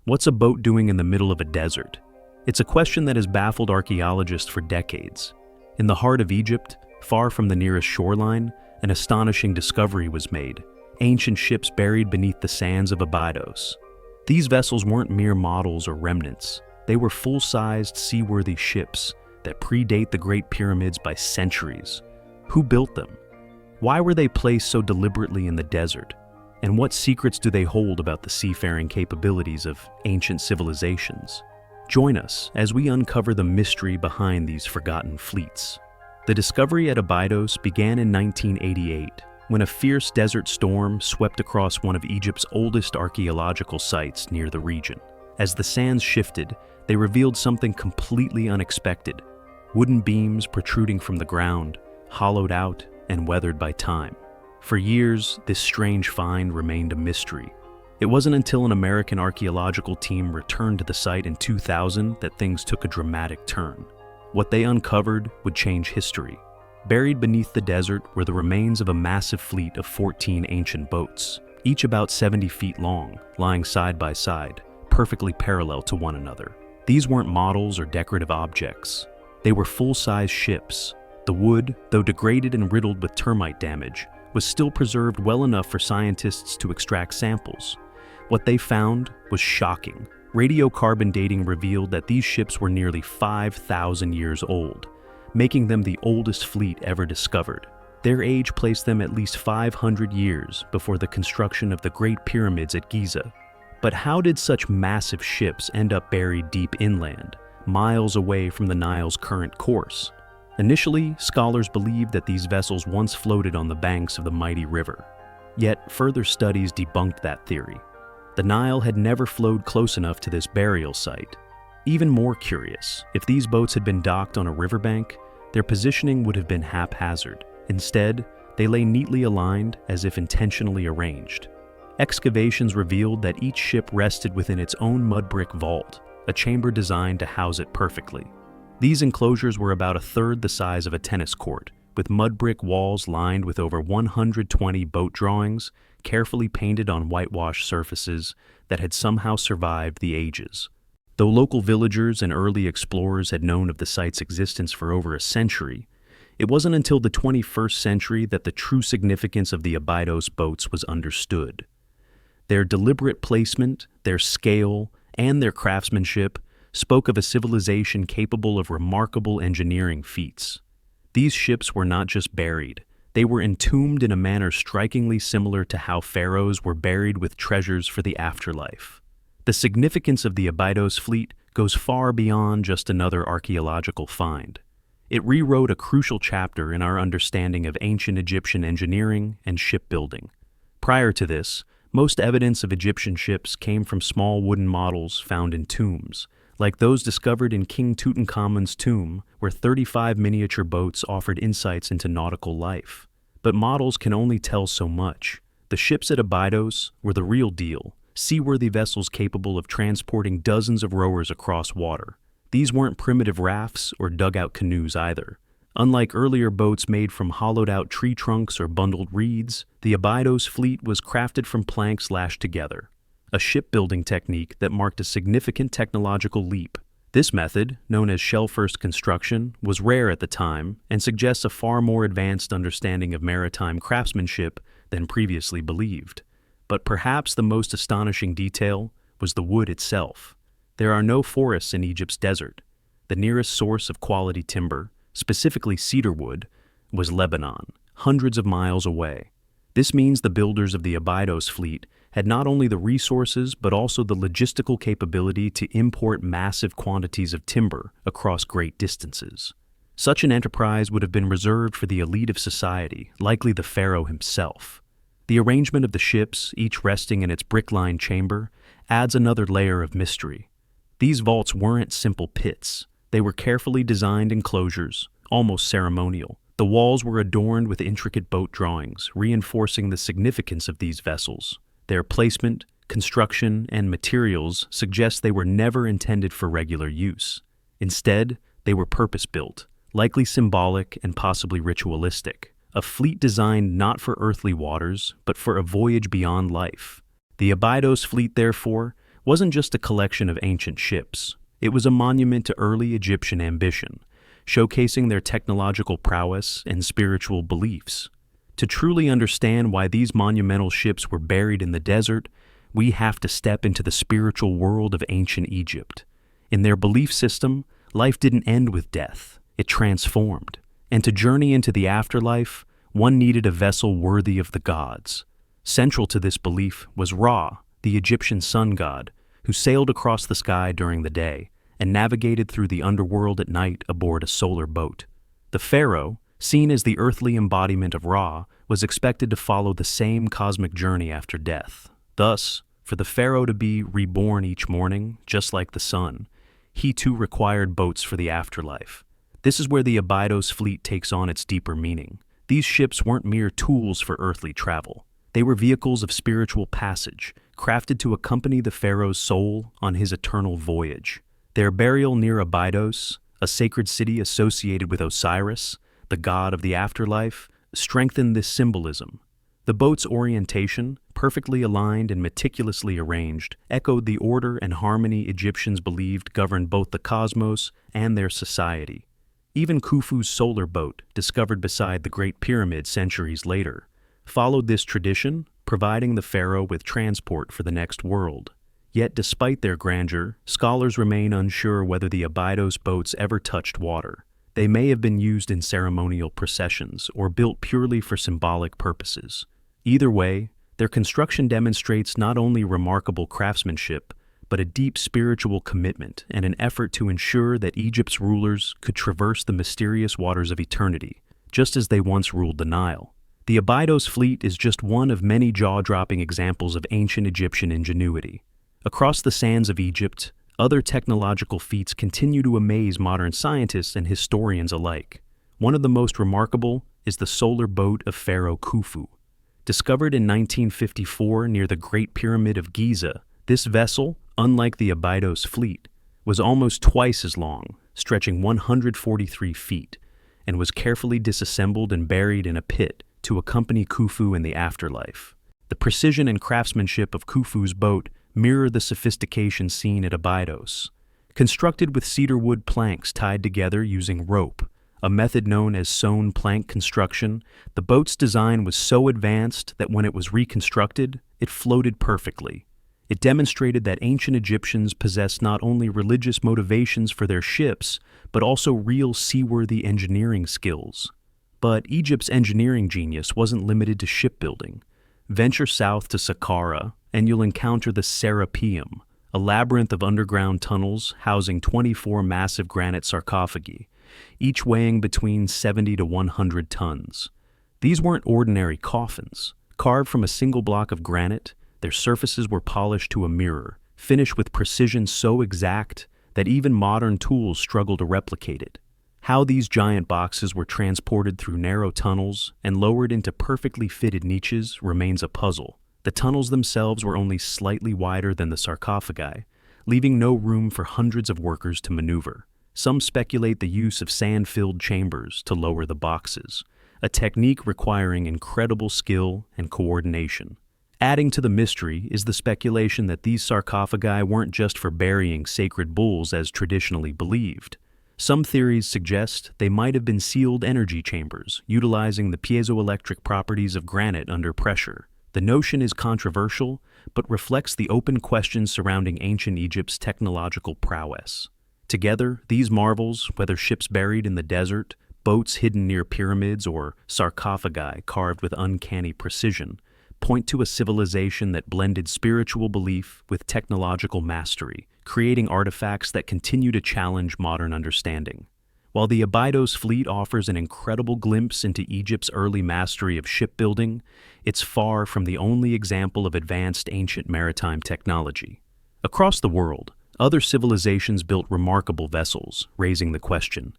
What's a boat doing in the middle of a desert? It's a question that has baffled archaeologists for decades. In the heart of Egypt, far from the nearest shoreline, an astonishing discovery was made: ancient ships buried beneath the sands of Abydos. These vessels weren't mere models or remnants. They were full-sized, seaworthy ships that predate the Great Pyramids by centuries. Who built them? Why were they placed so deliberately in the desert? And what secrets do they hold about the seafaring capabilities of ancient civilizations? Join us as we uncover the mystery behind these forgotten fleets. The discovery at Abydos began in 1988, when a fierce desert storm swept across one of Egypt's oldest archaeological sites near the region. As the sands shifted, they revealed something completely unexpected: wooden beams protruding from the ground, hollowed out and weathered by time. For years, this strange find remained a mystery. It wasn't until an American archaeological team returned to the site in 2000 that things took a dramatic turn. What they uncovered would change history. Buried beneath the desert were the remains of a massive fleet of 14 ancient boats, each about 70 feet long, lying side by side, perfectly parallel to one another. These weren't models or decorative objects. They were full-size ships. The wood, though degraded and riddled with termite damage, was still preserved well enough for scientists to extract samples. What they found was shocking. Radiocarbon dating revealed that these ships were nearly 5,000 years old, making them the oldest fleet ever discovered. Their age placed them at least 500 years before the construction of the Great Pyramids at Giza. But how did such massive ships end up buried deep inland, miles away from the Nile's current course? Initially, scholars believed that these vessels once floated on the banks of the mighty river. Yet, further studies debunked that theory. The Nile had never flowed close enough to this burial site. Even more curious, if these boats had been docked on a riverbank, their positioning would have been haphazard. Instead, they lay neatly aligned, as if intentionally arranged. Excavations revealed that each ship rested within its own mud brick vault, a chamber designed to house it perfectly. These enclosures were about a third the size of a tennis court, with mud brick walls lined with over 120 boat drawings, carefully painted on whitewashed surfaces that had somehow survived the ages. Though local villagers and early explorers had known of the site's existence for over a century, it wasn't until the 21st century that the true significance of the Abydos boats was understood. Their deliberate placement, their scale, and their craftsmanship spoke of a civilization capable of remarkable engineering feats. These ships were not just buried, they were entombed in a manner strikingly similar to how pharaohs were buried with treasures for the afterlife. The significance of the Abydos fleet goes far beyond just another archaeological find. It rewrote a crucial chapter in our understanding of ancient Egyptian engineering and shipbuilding. Prior to this, most evidence of Egyptian ships came from small wooden models found in tombs, like those discovered in King Tutankhamun's tomb, where 35 miniature boats offered insights into nautical life. But models can only tell so much. The ships at Abydos were the real deal, seaworthy vessels capable of transporting dozens of rowers across water. These weren't primitive rafts or dugout canoes either. Unlike earlier boats made from hollowed-out tree trunks or bundled reeds, the Abydos fleet was crafted from planks lashed together, a shipbuilding technique that marked a significant technological leap. This method, known as shell-first construction, was rare at the time and suggests a far more advanced understanding of maritime craftsmanship than previously believed. But perhaps the most astonishing detail was the wood itself. There are no forests in Egypt's desert. The nearest source of quality timber, specifically cedar wood, was Lebanon, hundreds of miles away. This means the builders of the Abydos fleet had not only the resources but also the logistical capability to import massive quantities of timber across great distances. Such an enterprise would have been reserved for the elite of society, likely the pharaoh himself. The arrangement of the ships, each resting in its brick-lined chamber, adds another layer of mystery. These vaults weren't simple pits. They were carefully designed enclosures, almost ceremonial. The walls were adorned with intricate boat drawings, reinforcing the significance of these vessels. Their placement, construction, and materials suggest they were never intended for regular use. Instead, they were purpose-built, likely symbolic and possibly ritualistic. A fleet designed not for earthly waters, but for a voyage beyond life. The Abydos fleet, therefore, wasn't just a collection of ancient ships. It was a monument to early Egyptian ambition, showcasing their technological prowess and spiritual beliefs. To truly understand why these monumental ships were buried in the desert, we have to step into the spiritual world of ancient Egypt. In their belief system, life didn't end with death, it transformed. And to journey into the afterlife, one needed a vessel worthy of the gods. Central to this belief was Ra, the Egyptian sun god, who sailed across the sky during the day and navigated through the underworld at night aboard a solar boat. The pharaoh, seen as the earthly embodiment of Ra, was expected to follow the same cosmic journey after death. Thus, for the pharaoh to be reborn each morning, just like the sun, he too required boats for the afterlife. This is where the Abydos fleet takes on its deeper meaning. These ships weren't mere tools for earthly travel. They were vehicles of spiritual passage, crafted to accompany the pharaoh's soul on his eternal voyage. Their burial near Abydos, a sacred city associated with Osiris, the god of the afterlife, strengthened this symbolism. The boat's orientation, perfectly aligned and meticulously arranged, echoed the order and harmony Egyptians believed governed both the cosmos and their society. Even Khufu's solar boat, discovered beside the Great Pyramid centuries later, followed this tradition, providing the pharaoh with transport for the next world. Yet despite their grandeur, scholars remain unsure whether the Abydos boats ever touched water. They may have been used in ceremonial processions or built purely for symbolic purposes. Either way, their construction demonstrates not only remarkable craftsmanship, but a deep spiritual commitment and an effort to ensure that Egypt's rulers could traverse the mysterious waters of eternity, just as they once ruled the Nile. The Abydos fleet is just one of many jaw-dropping examples of ancient Egyptian ingenuity. Across the sands of Egypt, other technological feats continue to amaze modern scientists and historians alike. One of the most remarkable is the solar boat of Pharaoh Kufu. Discovered in 1954 near the Great Pyramid of Giza, this vessel, unlike the Abydos fleet, was almost twice as long, stretching 143 feet, and was carefully disassembled and buried in a pit to accompany Khufu in the afterlife. The precision and craftsmanship of Khufu's boat mirror the sophistication seen at Abydos. Constructed with cedar wood planks tied together using rope, a method known as sewn plank construction, the boat's design was so advanced that when it was reconstructed, it floated perfectly. It demonstrated that ancient Egyptians possessed not only religious motivations for their ships, but also real seaworthy engineering skills. But Egypt's engineering genius wasn't limited to shipbuilding. Venture south to Saqqara, and you'll encounter the Sarapium, a labyrinth of underground tunnels housing 24 massive granite sarcophagi, each weighing between 70 to 100 tons. These weren't ordinary coffins. Carved from a single block of granite, their surfaces were polished to a mirror, finished with precision so exact that even modern tools struggle to replicate it. How these giant boxes were transported through narrow tunnels and lowered into perfectly fitted niches remains a puzzle. The tunnels themselves were only slightly wider than the sarcophagi, leaving no room for hundreds of workers to maneuver. Some speculate the use of sand-filled chambers to lower the boxes, a technique requiring incredible skill and coordination. Adding to the mystery is the speculation that these sarcophagi weren't just for burying sacred bulls as traditionally believed. Some theories suggest they might have been sealed energy chambers, utilizing the piezoelectric properties of granite under pressure. The notion is controversial, but reflects the open questions surrounding ancient Egypt's technological prowess. Together, these marvels, whether ships buried in the desert, boats hidden near pyramids, or sarcophagi carved with uncanny precision, point to a civilization that blended spiritual belief with technological mastery, creating artifacts that continue to challenge modern understanding. While the Abydos fleet offers an incredible glimpse into Egypt's early mastery of shipbuilding, it's far from the only example of advanced ancient maritime technology. Across the world, other civilizations built remarkable vessels, raising the question,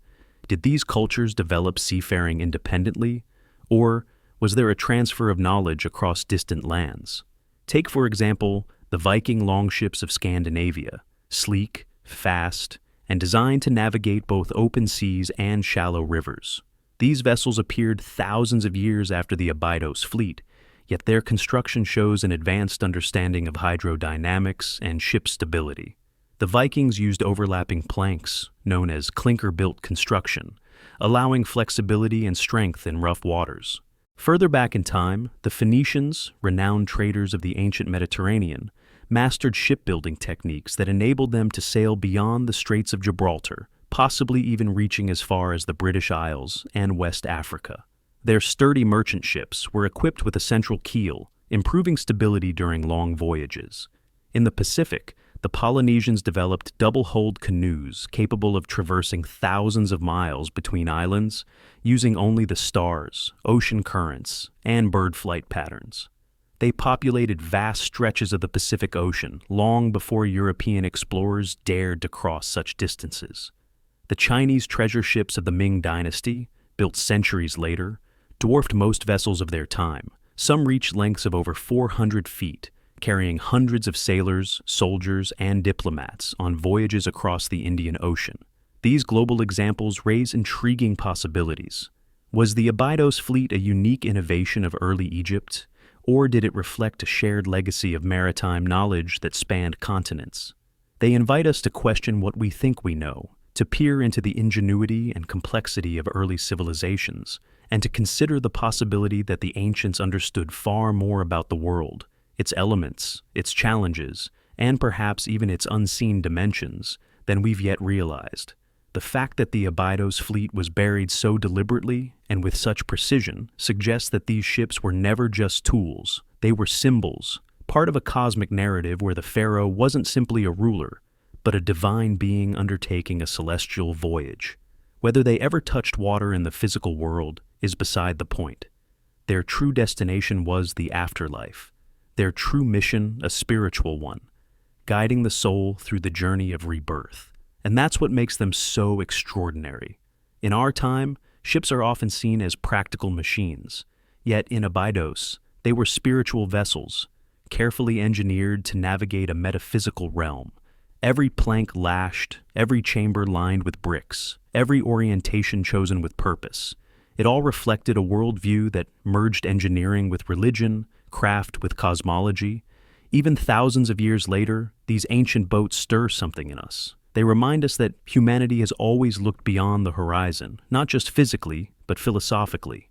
did these cultures develop seafaring independently, or was there a transfer of knowledge across distant lands? Take, for example, the Viking longships of Scandinavia, sleek, fast, and designed to navigate both open seas and shallow rivers. These vessels appeared thousands of years after the Abydos fleet, yet their construction shows an advanced understanding of hydrodynamics and ship stability. The Vikings used overlapping planks, known as clinker-built construction, allowing flexibility and strength in rough waters. Further back in time, the Phoenicians, renowned traders of the ancient Mediterranean, mastered shipbuilding techniques that enabled them to sail beyond the Straits of Gibraltar, possibly even reaching as far as the British Isles and West Africa. Their sturdy merchant ships were equipped with a central keel, improving stability during long voyages. In the Pacific, the Polynesians developed double-hulled canoes capable of traversing thousands of miles between islands, using only the stars, ocean currents, and bird flight patterns. They populated vast stretches of the Pacific Ocean long before European explorers dared to cross such distances. The Chinese treasure ships of the Ming Dynasty, built centuries later, dwarfed most vessels of their time. Some reached lengths of over 400 feet, carrying hundreds of sailors, soldiers, and diplomats on voyages across the Indian Ocean. These global examples raise intriguing possibilities. Was the Abydos fleet a unique innovation of early Egypt, or did it reflect a shared legacy of maritime knowledge that spanned continents? They invite us to question what we think we know, to peer into the ingenuity and complexity of early civilizations, and to consider the possibility that the ancients understood far more about the world, its elements, its challenges, and perhaps even its unseen dimensions, than we've yet realized. The fact that the Abydos fleet was buried so deliberately and with such precision suggests that these ships were never just tools, they were symbols, part of a cosmic narrative where the pharaoh wasn't simply a ruler, but a divine being undertaking a celestial voyage. Whether they ever touched water in the physical world is beside the point. Their true destination was the afterlife, their true mission a spiritual one, guiding the soul through the journey of rebirth. And that's what makes them so extraordinary. In our time, ships are often seen as practical machines, yet in Abydos, they were spiritual vessels, carefully engineered to navigate a metaphysical realm. Every plank lashed, every chamber lined with bricks, every orientation chosen with purpose. It all reflected a worldview that merged engineering with religion, craft with cosmology. Even thousands of years later, these ancient boats stir something in us. They remind us that humanity has always looked beyond the horizon, not just physically, but philosophically.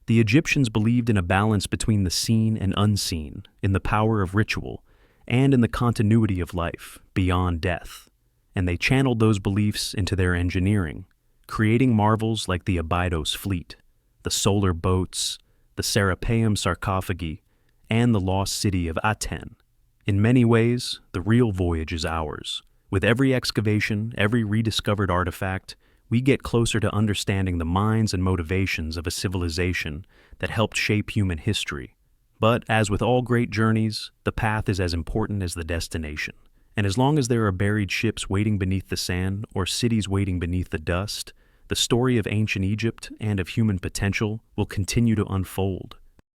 The Egyptians believed in a balance between the seen and unseen, in the power of ritual, and in the continuity of life, beyond death. And they channeled those beliefs into their engineering, creating marvels like the Abydos fleet, the solar boats, the Sarapium sarcophagi, and the lost city of Aten. In many ways, the real voyage is ours. With every excavation, every rediscovered artifact, we get closer to understanding the minds and motivations of a civilization that helped shape human history. But as with all great journeys, the path is as important as the destination. And as long as there are buried ships waiting beneath the sand or cities waiting beneath the dust, the story of ancient Egypt and of human potential will continue to unfold.